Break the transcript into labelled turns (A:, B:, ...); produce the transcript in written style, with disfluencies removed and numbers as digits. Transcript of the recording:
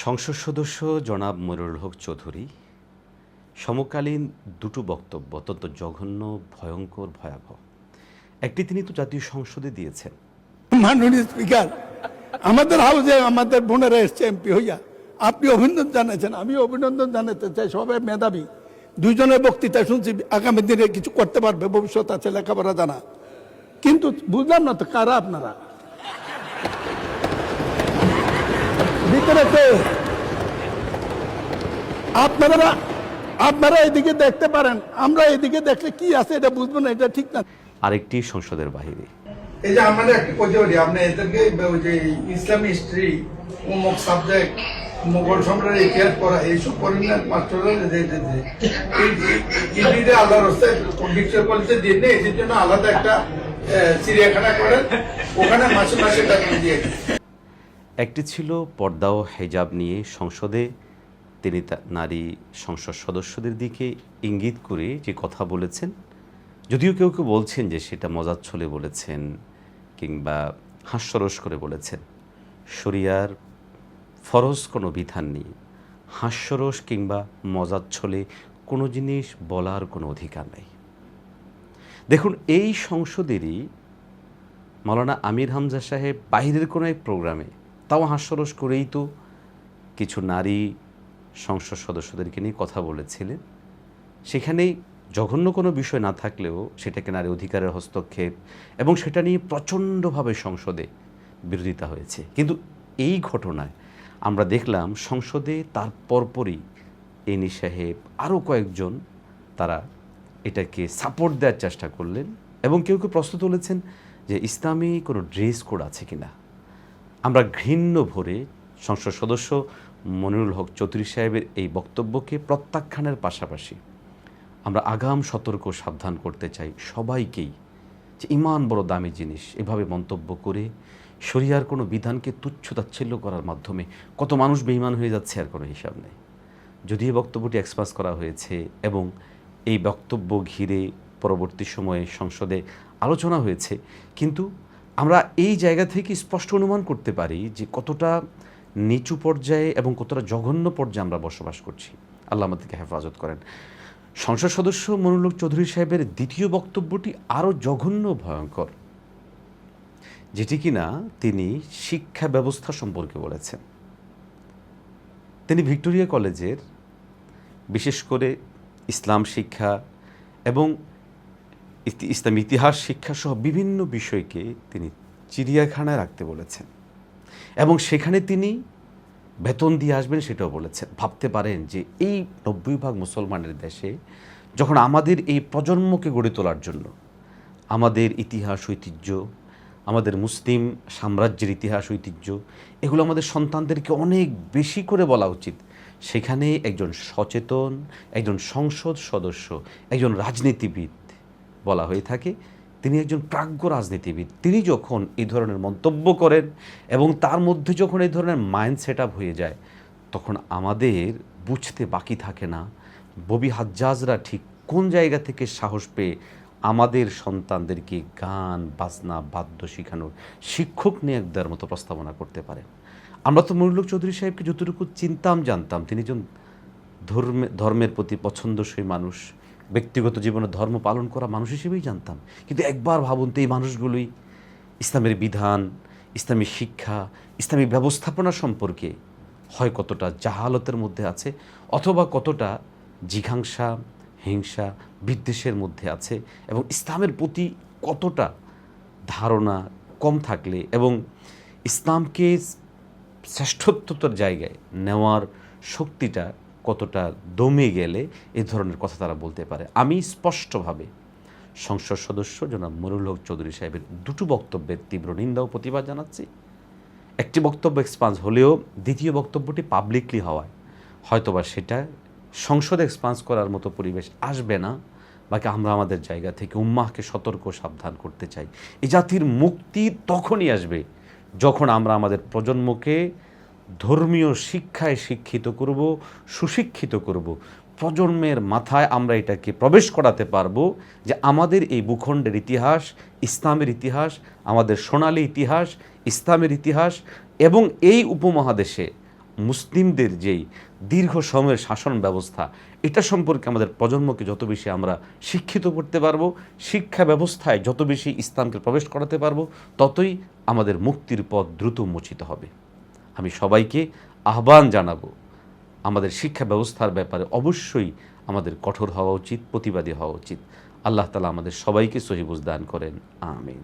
A: সংসদ সদস্য জনাব মনিরুল হক চৌধুরী সমকালীন দুটো বক্তব্য অত্যন্ত জঘন্য, ভয়ঙ্কর, ভয়াবহ। একটি তিনি তো জাতীয় সংসদে দিয়েছেন।
B: মাননীয় স্পিকার, আমাদের হাউসে আমাদের বোনেরা এসছে এমপি হইয়া, আপনি অভিনন্দন জানাচ্ছেন, আমি অভিনন্দন জানাতে চাই। সবাই মেধাবী, দুইজনের বক্তৃতা শুনছি, আগামী দিনে কিছু করতে পারবে, ভবিষ্যৎ আছে, লেখাপড়া জানা। কিন্তু বুঝলাম না তো কারা আপনারা ভিতরে কে? আপনারা এদিকে দেখতে পারেন, আমরা এদিকে দেখলে কি আছে এটা বুঝবো না, এটা ঠিক না।
A: আরেকটি সংসদের বাহিরে
C: এই যে আমাদের একটি প্রতিবাদী আপনি এদেরকে ওই যে ইসলামী হিস্ট্রি অমুক সাবজেক্ট মোগল সম্রাটের ইতিহাস পড়া এইসব করেন না মাস্টাররা আল্লাহর রাস্তায় ডিক্টের কলেজে দিয়ে নেই, এদের জন্য আলাদা একটা চিড়িয়াখানা করেন, ওখানে মাসে মাসে টাকা দিয়ে।
A: একটি ছিল পর্দা ও হেজাব নিয়ে সংসদে তিনি নারী সংসদ সদস্যদের দিকে ইঙ্গিত করে যে কথা বলেছেন, যদিও কেউ কেউ বলছেন যে সেটা মজার ছলে বলেছেন কিংবা হাস্যরস করে বলেছেন। শরিয়ার ফরজ কোনো বিধান নেই, হাস্যরস কিংবা মজার ছলে কোনো জিনিস বলার কোনো অধিকার নেই। দেখুন, এই সংসদেরই মাওলানা আমির হামজা সাহেব বাইরের কোনো এক প্রোগ্রামে, তাও হাস্যরস করেই তো কিছু নারী সংসদ সদস্যদেরকে নিয়ে কথা বলেছিলেন। সেখানে জঘন্য কোনো বিষয় না থাকলেও সেটাকে নারী অধিকারের হস্তক্ষেপ এবং সেটা নিয়ে প্রচণ্ডভাবে সংসদে বিরোধিতা হয়েছে। কিন্তু এই ঘটনায় আমরা দেখলাম সংসদে তার পরপরই এনি সাহেব আরও কয়েকজন তারা এটাকে সাপোর্ট দেওয়ার চেষ্টা করলেন এবং কেউ কেউ প্রশ্ন তুলেছেন যে ইসলামী কোনো ড্রেস কোড আছে কিনা। আমরা ঘৃণ্য ভরে সংসদ সদস্য মনিরুল হক চৌধুরী সাহেবের এই বক্তব্যকে প্রত্যাখ্যানের পাশাপাশি আমরা আগাম সতর্ক সাবধান করতে চাই সবাইকেই যে ইমান বড় দামি জিনিস। এভাবে মন্তব্য করে শরিয়ার কোনো বিধানকে তুচ্ছ-তাচ্ছিল্য করার মাধ্যমে কত মানুষ বেঈমান হয়ে যাচ্ছে আর কোনো হিসাব নেই। যদিও বক্তব্যটি এক্সপ্রেস করা হয়েছে এবং এই বক্তব্য ঘিরে পরবর্তী সময়ে সংসদে আলোচনা হয়েছে, কিন্তু আমরা এই জায়গা থেকে স্পষ্ট অনুমান করতে পারি যে কতটা নিচু পর্যায়ে এবং কতটা জঘন্য পর্যায়ে আমরা বসবাস করছি। আল্লাহ আমাদেরকে হেফাজত করেন। সংসদ সদস্য মনিরুল হক চৌধুরী সাহেবের দ্বিতীয় বক্তব্যটি আরও জঘন্য, ভয়ঙ্কর, যেটি কিনা তিনি শিক্ষা ব্যবস্থা সম্পর্কে বলেছেন। তিনি ভিক্টোরিয়া কলেজের বিশেষ করে ইসলাম শিক্ষা এবং ইসলাম ইতিহাস শিক্ষা সহ বিভিন্ন বিষয়কে তিনি চিড়িয়াখানায় রাখতে বলেছেন এবং সেখানে তিনি বেতন দিয়ে আসবেন সেটাও বলেছেন। ভাবতে পারেন যে এই 90% মুসলমানের দেশে যখন আমাদের এই প্রজন্মকে গড়ে তোলার জন্য আমাদের ইতিহাস ঐতিহ্য, আমাদের মুসলিম সাম্রাজ্যের ইতিহাস ঐতিহ্য, এগুলো আমাদের সন্তানদেরকে অনেক বেশি করে বলা উচিত, সেখানে একজন সচেতন, একজন সংসদ সদস্য, একজন রাজনীতিবিদ বলা হয়ে থাকে, তিনি একজন প্রাজ্ঞ রাজনীতিবিদ, তিনি যখন এই ধরনের মন্তব্য করেন এবং তার মধ্যে যখন এই ধরনের মাইন্ড সেট আপ হয়ে যায়, তখন আমাদের বুঝতে বাকি থাকে না ববি হাজ্জাজরা ঠিক কোন জায়গা থেকে সাহস পেয়ে আমাদের সন্তানদেরকে গান বাজনা বাদ্য শেখানোর শিক্ষক নিয়োগ দেওয়ার মতো প্রস্তাবনা করতে পারেন। আমরা তো মনিরুল হক চৌধুরী সাহেবকে যতটুকু চিনতাম জানতাম, তিনি একজন ধর্মের প্রতি পছন্দসই মানুষ, ব্যক্তিগত জীবনে ধর্ম পালন করা মানুষ হিসেবেই জানতাম। কিন্তু একবার ভাবুন তো, এই মানুষগুলোই ইসলামের বিধান, ইসলামী শিক্ষা, ইসলামী ব্যবস্থাপনা সম্পর্কে হয় কতটা জাহালতের মধ্যে আছে অথবা কতটা জিঘাংসা, হিংসা, বিদ্বেষের মধ্যে আছে এবং ইসলামের প্রতি কতটা ধারণা কম থাকলে এবং ইসলামকে শ্রেষ্ঠত্বর জায়গায় নেওয়ার শক্তিটা কতটা দমে গেলে এ ধরনের কথা তারা বলতে পারে। আমি স্পষ্টভাবে সংসদ সদস্য জনাব মনিরুল হক চৌধুরী সাহেবের দুটো বক্তব্যের তীব্র নিন্দা ও প্রতিবাদ জানাচ্ছি। একটি বক্তব্য এক্সপান্স হলেও দ্বিতীয় বক্তব্যটি পাবলিকলি হওয়ায় হয়তোবা সেটা সংসদে এক্সপান্স করার মতো পরিবেশ আসবে না। বাকি আমরা আমাদের জায়গা থেকে উম্মাহকে সতর্ক সাবধান করতে চাই। এই জাতির মুক্তি তখনই আসবে যখন আমরা আমাদের প্রজন্মকে ধর্মীয় শিক্ষায় শিক্ষিত করব, সুশিক্ষিত করব। প্রজন্মের মাথায় আমরা এটাকে প্রবেশ করাতে পারবো যে আমাদের এই ভূখণ্ডের ইতিহাস, ইসলামের ইতিহাস, আমাদের সোনালী ইতিহাস, ইসলামের ইতিহাস এবং এই উপমহাদেশে মুসলিমদের যেই দীর্ঘ সময়ের শাসন ব্যবস্থা, এটা সম্পর্কে আমাদের প্রজন্মকে যত বেশি আমরা শিক্ষিত করতে পারবো, শিক্ষা ব্যবস্থায় যত বেশি ইসলামকে প্রবেশ করাতে পারবো, ততই আমাদের মুক্তির পথ দ্রুত উন্মোচিত হবে। আমি সবাইকে আহ্বান জানাবো, আমাদের শিক্ষা ব্যবস্থার ব্যাপারে অবশ্যই আমাদের কঠোর হওয়া উচিত, প্রতিবাদী হওয়া উচিত। আল্লাহ তাআলা আমাদের সবাইকে সহি বুঝ দান করেন। আমিন।